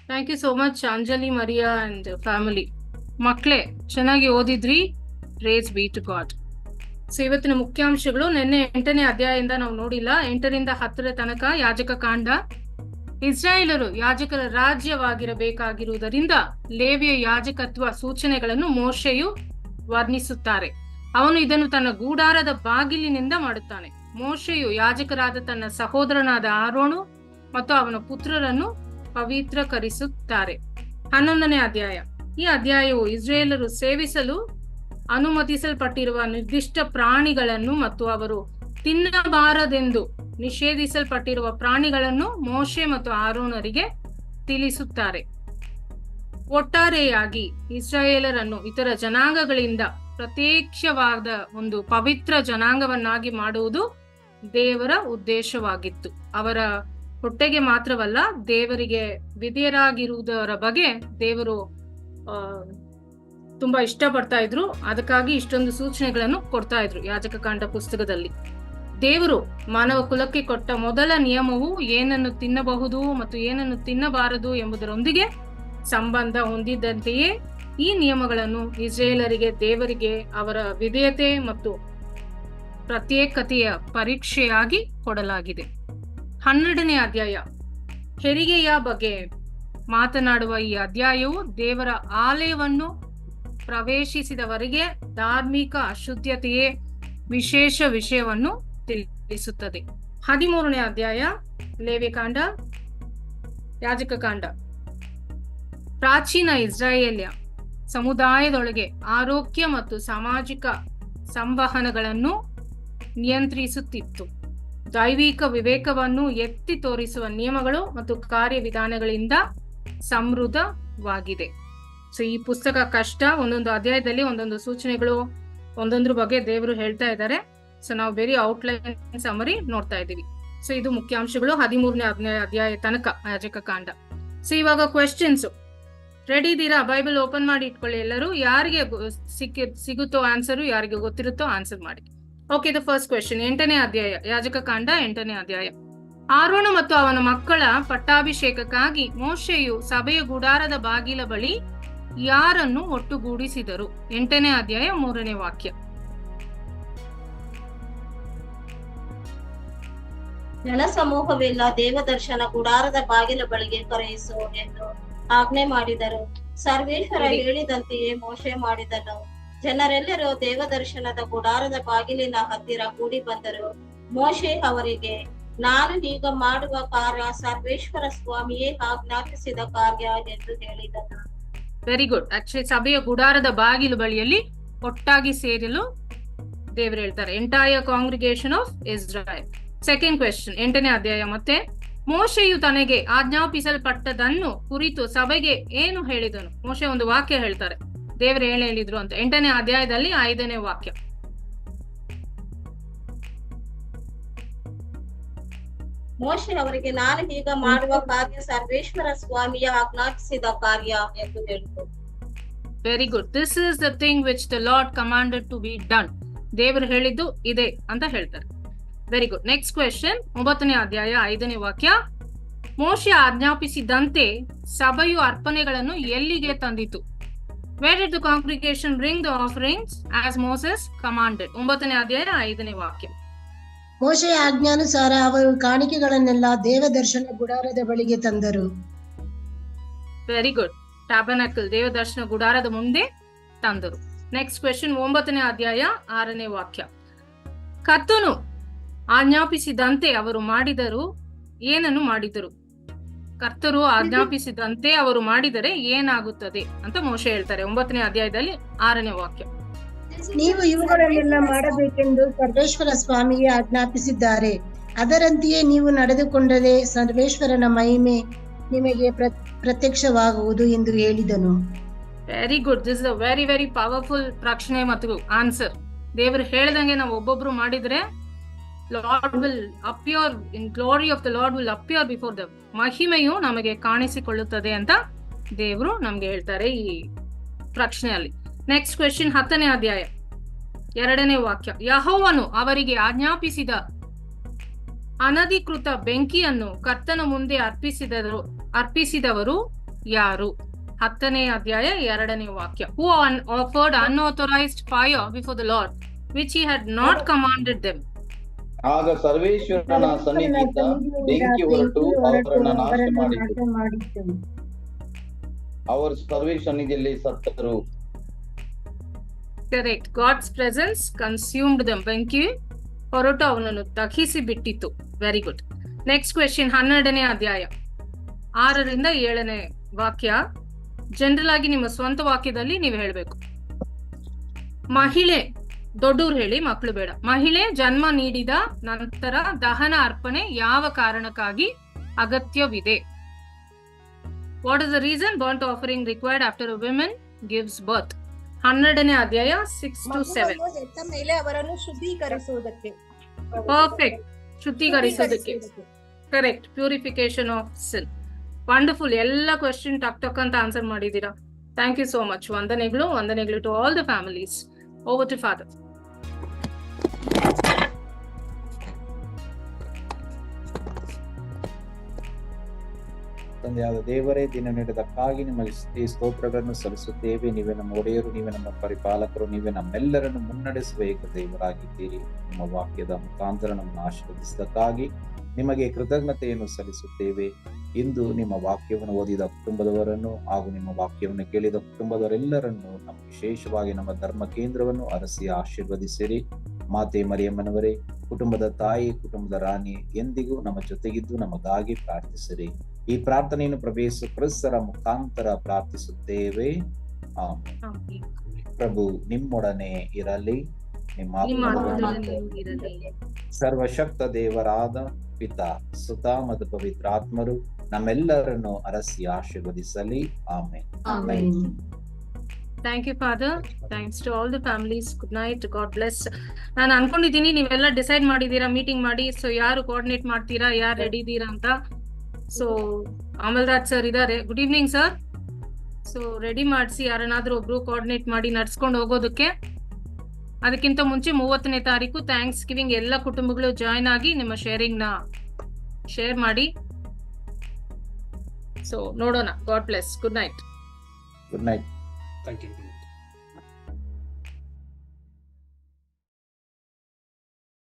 Thank you so much Anjali Maria and family. ಮಕ್ಕಳೇ ಚೆನ್ನಾಗಿ ಓದಿದ್ರಿ, praise be to God. So ಇವತ್ತಿನ ಮುಖ್ಯಾಂಶಗಳು, ನಿನ್ನೆ 8ನೇ ಅಧ್ಯಾಯದಿಂದ ನಾವು ನೋಡಿಲ್ಲ. 8ರಿಂದ 10ರ ತನಕ ಯಾಜಕ ಕಾಂಡ. ಇಸ್ರಾಯೇಲರು ಯಾಜಕರ ರಾಜ್ಯವಾಗಿರಬೇಕಾಗಿರುವುದರಿಂದ ಲೇವಿಯ ಯಾಜಕತ್ವ ಸೂಚನೆಗಳನ್ನು ಮೋಶೆಯು ವರ್ಣಿಸುತ್ತಾರೆ. ಅವನು ಇದನ್ನು ತನ್ನ ಗೂಡಾರದ ಬಾಗಿಲಿನಿಂದ ಮಾಡುತ್ತಾನೆ. ಮೋಶೆಯು ಯಾಜಕರಾದ ತನ್ನ ಸಹೋದರನಾದ ಆರೋನು ಮತ್ತು ಅವನ ಪುತ್ರರನ್ನು ಪವಿತ್ರಕರಿಸುತ್ತಾರೆ. 11ನೇ ಅಧ್ಯಾಯ. ಈ ಅಧ್ಯಾಯವು ಇಸ್ರಾಯೇಲರು ಸೇವಿಸಲು ಅನುಮತಿಸಲ್ಪಟ್ಟಿರುವ ನಿರ್ದಿಷ್ಟ ಪ್ರಾಣಿಗಳನ್ನು ಮತ್ತು ಅವರು ತಿನ್ನಬಾರದೆಂದು ನಿಷೇಧಿಸಲ್ಪಟ್ಟಿರುವ ಪ್ರಾಣಿಗಳನ್ನು ಮೋಶೆ ಮತ್ತು ಆರೋನರಿಗೆ ತಿಳಿಸುತ್ತಾರೆ. ಒಟ್ಟಾರೆಯಾಗಿ ಇಸ್ರಾಯೇಲರನ್ನು ಇತರ ಜನಾಂಗಗಳಿಂದ ಪ್ರತ್ಯೇಕವಾದ ಒಂದು ಪವಿತ್ರ ಜನಾಂಗವನ್ನಾಗಿ ಮಾಡುವುದು ದೇವರ ಉದ್ದೇಶವಾಗಿತ್ತು. ಅವರ ಹೊಟ್ಟೆಗೆ ಮಾತ್ರವಲ್ಲ, ದೇವರಿಗೆ ವಿಧೇಯರಾಗಿರುವುದರ ಬಗ್ಗೆ ದೇವರು ತುಂಬಾ ಇಷ್ಟಪಡ್ತಾ ಇದ್ರು. ಅದಕ್ಕಾಗಿ ಇಷ್ಟೊಂದು ಸೂಚನೆಗಳನ್ನು ಕೊಡ್ತಾ ಇದ್ರು ಯಾಜಕ ಕಾಂಡ ಪುಸ್ತಕದಲ್ಲಿ. ದೇವರು ಮಾನವ ಕುಲಕ್ಕೆ ಕೊಟ್ಟ ಮೊದಲ ನಿಯಮವು ಏನನ್ನು ತಿನ್ನಬಹುದು ಮತ್ತು ಏನನ್ನು ತಿನ್ನಬಾರದು ಎಂಬುದರೊಂದಿಗೆ ಸಂಬಂಧ ಹೊಂದಿದ್ದಂತೆಯೇ ಈ ನಿಯಮಗಳನ್ನು ಇಸ್ರಾಯೇಲರಿಗೆ ದೇವರಿಗೆ ಅವರ ವಿಧೇಯತೆ ಮತ್ತು ಪ್ರತ್ಯೇಕತೆಯ ಪರೀಕ್ಷೆಯಾಗಿ ಕೊಡಲಾಗಿದೆ. 12ನೇ ಅಧ್ಯಾಯ. ಹೆರಿಗೆಯ ಬಗ್ಗೆ ಮಾತನಾಡುವ ಈ ಅಧ್ಯಾಯವು ದೇವರ ಆಲಯವನ್ನು ಪ್ರವೇಶಿಸಿದವರಿಗೆ ಧಾರ್ಮಿಕ ಅಶುದ್ಧತೆಯೇ ವಿಶೇಷ ವಿಷಯವನ್ನು ತಿಳಿಸುತ್ತದೆ. 13ನೇ ಅಧ್ಯಾಯ. ಲೇವಿಯಕಾಂಡ, ಯಾಜಕ ಕಾಂಡ. ಪ್ರಾಚೀನ ಇಸ್ರಾಯೇಲ್ಯ ಸಮುದಾಯದೊಳಗೆ ಆರೋಗ್ಯ ಮತ್ತು ಸಾಮಾಜಿಕ ಸಂವಹನಗಳನ್ನು ನಿಯಂತ್ರಿಸುತ್ತಿತ್ತು. ದೈವಿಕ ವಿವೇಕವನ್ನು ಎತ್ತಿ ತೋರಿಸುವ ನಿಯಮಗಳು ಮತ್ತು ಕಾರ್ಯವಿಧಾನಗಳಿಂದ ಸಮೃದ್ಧವಾಗಿದೆ. ಸೊ ಈ ಪುಸ್ತಕ ಕಷ್ಟ. ಒಂದೊಂದು ಅಧ್ಯಾಯದಲ್ಲಿ ಒಂದೊಂದು ಸೂಚನೆಗಳು, ಒಂದೊಂದ್ರ ಬಗ್ಗೆ ದೇವರು ಹೇಳ್ತಾ ಇದ್ದಾರೆ. ಸೊ ನಾವು ಬೇರೆ ಔಟ್ಲೈನ್ ಸಮರಿ ನೋಡ್ತಾ ಇದ್ದೀವಿ. ಸೊ ಇದು ಮುಖ್ಯಾಂಶಗಳು 13ನೇ ಅಧ್ಯಾಯ ತನಕ ಯಾಜಕ ಕಾಂಡ. ಸೊ ಇವಾಗ ಕ್ವೆಶ್ಚನ್ಸ್ ರೆಡಿ ಇದ್ದೀರಾ? ಬೈಬಲ್ ಓಪನ್ ಮಾಡಿ ಇಟ್ಕೊಳ್ಳಿ ಎಲ್ಲರೂ. ಯಾರಿಗೆ ಸಿಗುತ್ತೋ ಆನ್ಸರು, ಯಾರಿಗೆ ಗೊತ್ತಿರುತ್ತೋ ಆನ್ಸರ್ ಮಾಡಿ. Okay, the first question. 8ನೇ ಅಧ್ಯಾಯ, ಯಾಜಕ ಕಾಂಡ 8ನೇ ಅಧ್ಯಾಯ. ಆರೋನ ಮತ್ತು ಅವನ ಮಕ್ಕಳ ಪಟ್ಟಾಭಿಷೇಕಕ್ಕಾಗಿ ಮೋಶೆಯು ಸಭೆಯ ಗುಡಾರದ ಬಾಗಿಲ ಬಳಿ ಯಾರನ್ನು ಒಟ್ಟುಗೂಡಿಸಿದರು? 8ನೇ ಅಧ್ಯಾಯ 3ನೇ ವಾಕ್ಯ. ಜನಸಮೂಹವೆಲ್ಲ ದೇವದರ್ಶನ ಗುಡಾರದ ಬಾಗಿಲ ಬಳಿಗೆ ಕರೆಯಿಸು ಎಂದು ಆಜ್ಞೆ ಮಾಡಿದರು. ಸರ್ವೇಶ್ವರ ಹೇಳಿದಂತೆಯೇ ಮೋಶೆ ಮಾಡಿದನು. ಜನರೆಲ್ಲರೂ ದೇವದರ್ಶನದ ಗುಡಾರದ ಬಾಗಿಲಿನ ಹತ್ತಿರ ಕೂಡಿ ಬಂದರು. ಮೋಶೆ ಅವರಿಗೆ, ನಾನು ಈಗ ಮಾಡುವ ಕಾರ್ಯ ಸರ್ವೇಶ್ವರ ಸ್ವಾಮಿಯೇ ಆಜ್ಞಾಪಿಸಿದ ಕಾರ್ಯ ಎಂದು ಹೇಳಿದನು. Very good. ಆಕ್ಚುಲಿ ಸಭೆಯ ಗುಡಾರದ ಬಾಗಿಲು ಬಳಿಯಲ್ಲಿ ಒಟ್ಟಾಗಿ ಸೇರಲು ದೇವರು ಹೇಳ್ತಾರೆ. Entire congregation of Israel. Second question. 8ನೇ ಅಧ್ಯಾಯ. ಮತ್ತೆ ಮೋಶೆಯು ತನಗೆ ಆಜ್ಞಾಪಿಸಲ್ಪಟ್ಟದನ್ನು ಕುರಿತು ಸಭೆಗೆ ಏನು ಹೇಳಿದನು? ಮೋಶೆ ಒಂದು ವಾಕ್ಯ ಹೇಳ್ತಾರೆ, ದೇವರು ಏನು ಹೇಳಿದ್ರು ಅಂತ. 8ನೇ ಅಧ್ಯಾಯದಲ್ಲಿ 5ನೇ ವಾಕ್ಯ. ಮೋಶೆ ಅವರಿಗೆ, ನಾನು ಈಗ ಮಾಡುವ ಕಾರ್ಯ ಸರ್ವೇಶ್ವರ ಸ್ವಾಮಿಯ ಆಜ್ಞಾಪಿಸಿದ ಕಾರ್ಯ ಎಂದು ಹೇಳಿದರು. Very good. This is the thing which the lord commanded to be done. ದೇವರು ಹೇಳಿದ್ದು ಇದೆ ಅಂತ ಹೇಳ್ತಾರೆ. Very good. Next question. 9ನೇ ಅಧ್ಯಾಯ 5ನೇ ವಾಕ್ಯ. ಮೋಶೆ ಆಜ್ಞಾಪಿಸಿದಂತೆ ಸಭೆಯು ಅರ್ಪಣೆಗಳನ್ನು ಎಲ್ಲಿಗೆ ತಂದಿತು? Where did the congregation bring the offerings as Moses commanded? 9ನೇ ಅಧ್ಯಾಯ 5ನೇ ವಾಕ್ಯ. ಮೋಶೆಯ ಆಜ್ಞಾನುಸಾರ ಅವರು ಕಾಣಿಕೆಗಳನ್ನೆಲ್ಲ ದೇವದರ್ಶನ ಗುಡಾರದ ಬಳಿಗೆ ತಂದರು. Very good. ಟ್ಯಾಬರ್ನಾಕಲ್, ದೇವದರ್ಶನ ಗುಡಾರದ ಮುಂದೆ ತಂದರು. Next question. 9ನೇ ಅಧ್ಯಾಯ 6ನೇ ವಾಕ್ಯ. ಕರ್ತನು ಆಜ್ಞಾಪಿಸಿದಂತೆ ಅವರು ಮಾಡಿದರು. ಏನನ್ನು ಮಾಡಿದರು? ಕರ್ತರು ಆಜ್ಞಾಪಿಸಿದಂತೆ ಅವರು ಮಾಡಿದರೆ ಏನಾಗುತ್ತದೆ ಅಂತ ಮೋಶೆ ಹೇಳ್ತಾರೆ. 9ನೇ ಅಧ್ಯಾಯದಲ್ಲಿ 6ನೇ ವಾಕ್ಯ. ನೀವು ಇವುಗಳನ್ನೆಲ್ಲ ಮಾಡಬೇಕೆಂದು ಸರ್ವೇಶ್ವರ ಸ್ವಾಮಿಗೆ ಆಜ್ಞಾಪಿಸಿದ್ದಾರೆ. ಅದರಂತೆಯೇ ನೀವು ನಡೆದುಕೊಂಡರೆ ಸರ್ವೇಶ್ವರನ ಮಹಿಮೆ ನಿಮಗೆ ಪ್ರತ್ಯಕ್ಷವಾಗುವುದು ಎಂದು ಹೇಳಿದನು. Very good. This is a very very powerful ಪ್ರಶ್ನೆ ಮತ್ತು ಆನ್ಸರ್. ದೇವರು ಹೇಳ್ದಂಗೆ ನಾವು ಒಬ್ಬೊಬ್ರು ಮಾಡಿದ್ರೆ Lord will appear in glory of the Lord will appear before them. ಮಹಿಮೆಯು ನಮಗೆ ಕಾಣಿಸಿಕೊಳ್ಳುತ್ತದೆ ಅಂತ ದೇವರು ನಮ್ಗೆ ಹೇಳ್ತಾರೆ ಈ ಪ್ರಶ್ನೆಯಲ್ಲಿ. Next question. 10ನೇ ಅಧ್ಯಾಯ 2ನೇ ವಾಕ್ಯ. ಯೆಹೋವನು ಅವರಿಗೆ ಆಜ್ಞಾಪಿಸಿದ ಅನಧಿಕೃತ ಬೆಂಕಿಯನ್ನು ಕರ್ತನ ಮುಂದೆ ಅರ್ಪಿಸಿದವರು ಯಾರು? 10ನೇ ಅಧ್ಯಾಯ 2ನೇ ವಾಕ್ಯ. Who offered unauthorized fire before the Lord, which he had not commanded them. ಆಗ ಸರ್ವೇಶ್ವರನ ಸನ್ನಿಧಿಯಿಂದ ಬೆಂಕಿ ಹೊರಟು ಅವರನ್ನ ನಾಶ ಮಾಡಿತು. ಅವರು ಸರ್ವೇಶ್ವರ ಸನ್ನಿಧಿಯಲ್ಲಿ ಸತ್ತರು. Correct. God's presence consumed them. ಬೆಂಕಿ ಹೊರಟು ಅವನನ್ನು ದಹಿಸಿ ಬಿಟ್ಟಿತ್ತು. Very good. ನೆಕ್ಸ್ಟ್ ಕ್ವೆಶ್ಚನ್, 12ನೇ ಅಧ್ಯಾಯ 6ರಿಂದ 7ನೇ ವಾಕ್ಯ. ಜನರಲ್ ಆಗಿ ನಿಮ್ಮ ಸ್ವಂತ ವಾಕ್ಯದಲ್ಲಿ ನೀವು ಹೇಳ್ಬೇಕು. ಮಹಿಳೆ, ದೊಡ್ಡವ್ರು ಹೇಳಿ, ಮಕ್ಕಳು ಬೇಡ. ಮಹಿಳೆ ಜನ್ಮ ನೀಡಿದ ನಂತರ ದಹನ ಅರ್ಪಣೆ ಯಾವ ಕಾರಣಕ್ಕಾಗಿ ಅಗತ್ಯವಿದೆ? What is the reason burnt offering required after a woman gives birth? 12ನೇ ಅಧ್ಯಾಯ 6 to 7. ಹೆತ್ತ ಮೇಲೆ ಅವರನ್ನು ಶುದ್ಧೀಕರಿಸುವುದಕ್ಕೆ. ಪರ್ಫೆಕ್ಟ್. ಶುದ್ಧೀಕರಿಸೋದಕ್ಕೆ. Correct. Purification of sin. Wonderful. ಎಲ್ಲ ಕ್ವೆಶ್ಚನ್ ಟಕ್ ಅಂತ ಆನ್ಸರ್ ಮಾಡಿದೀರಾ. Thank you so much. ವಂದನೆಗಳು to all the families. Over to father. ತಂದೆಯಾದ ದೇವರೇ, ದಿನ ನೀಡಿದಕ್ಕಾಗಿ ನಿಮಗೆ ಸ್ತೋತ್ರಗಳನ್ನು ಸಲ್ಲಿಸುತ್ತೇವೆ. ನೀವೇ ನಮ್ಮ ಒಡೆಯರು, ನೀವೇ ನಮ್ಮ ಪರಿಪಾಲಕರು, ನೀವೇ ನಮ್ಮೆಲ್ಲರನ್ನು ಮುನ್ನಡೆಸುವ ಏಕ ದೇವರಾಗಿದ್ದೀರಿ. ನಿಮ್ಮ ವಾಕ್ಯದ ಮುಖಾಂತರ ನಮ್ಮನ್ನು ಆಶೀರ್ವದಿಸಿದಕ್ಕಾಗಿ ನಿಮಗೆ ಕೃತಜ್ಞತೆಯನ್ನು ಸಲ್ಲಿಸುತ್ತೇವೆ. ಇಂದು ನಿಮ್ಮ ವಾಕ್ಯವನ್ನು ಓದಿದ ಕುಟುಂಬದವರನ್ನು ಹಾಗೂ ನಿಮ್ಮ ವಾಕ್ಯವನ್ನು ಕೇಳಿದ ಕುಟುಂಬದವರೆಲ್ಲರನ್ನು, ನಮ್ಮ ವಿಶೇಷವಾಗಿ ನಮ್ಮ ಧರ್ಮ ಕೇಂದ್ರವನ್ನು ಅರಸಿ ಆಶೀರ್ವದಿಸಿರಿ. ಮಾತೆ ಮರಿಯಮ್ಮನವರೇ, ಕುಟುಂಬದ ತಾಯಿ, ಕುಟುಂಬದ ರಾಣಿ, ಎಂದಿಗೂ ನಮ್ಮ ಜೊತೆಗಿದ್ದು ನಮಗಾಗಿ ಪ್ರಾರ್ಥಿಸಿರಿ. ಈ ಪ್ರಾರ್ಥನೆಯನ್ನು ಪ್ರಭೇಸು ಕ್ರಿಸ್ತರ ಮುಖಾಂತರ ಪ್ರಾರ್ಥಿಸುತ್ತೇವೆ. ಆಮೆನ್. ಪ್ರಭು ನಿಮ್ಮೊಡನೆ ಇರಲಿ, ನಿಮ್ಮ ಸರ್ವಶಕ್ತ ದೇವರಾದ ಪಿತಾ, ಸುತ ಮತ್ತು ಪವಿತ್ರಾತ್ಮರು ನಮ್ಮೆಲ್ಲರನ್ನು ಅರಸಿ ಆಶೀರ್ವದಿಸಲಿ. ಆಮೆನ್. Thank you father. Thanks to all the families. Good night. God bless. ನಾನು ಅನ್ಕೊಂಡಿದ್ದೀನಿ ನೀವೆಲ್ಲ ಡಿಸೈಡ್ ಮಾಡಿದೀರಾ ಮೀಟಿಂಗ್ ಮಾಡಿ. ಸೊ ಯಾರು ಕೋಆರ್ಡಿನೇಟ್ ಮಾಡ್ತೀರಾ, ಯಾರು ರೆಡಿ ಇದ್ದೀರಾ ಅಂತ. ಸೊ ಅಮಲ್ರಾಜ್ ಸರ್ ಇದಾರೆ. Good evening sir. So ready ಮಾಡಿಸಿ, ಯಾರನ್ನಾದ್ರೂ ಒಬ್ರು ಕೋಆರ್ಡಿನೇಟ್ ಮಾಡಿ ನಡ್ಸ್ಕೊಂಡು ಹೋಗೋದಕ್ಕೆ. ಅದಕ್ಕಿಂತ ಮುಂಚೆ 30ನೇ ತಾರೀಕು ಥ್ಯಾಂಕ್ಸ್ ಗಿವಿಂಗ್ ಎಲ್ಲ ಕುಟುಂಬಗಳು ಜಾಯ್ನ್ ಆಗಿ ನಿಮ್ಮ ಶೇರಿಂಗ್ ನ ಶೇರ್ ಮಾಡಿ. ಸೊ ನೋಡೋಣ. God bless. Good night. Good night. Thank you.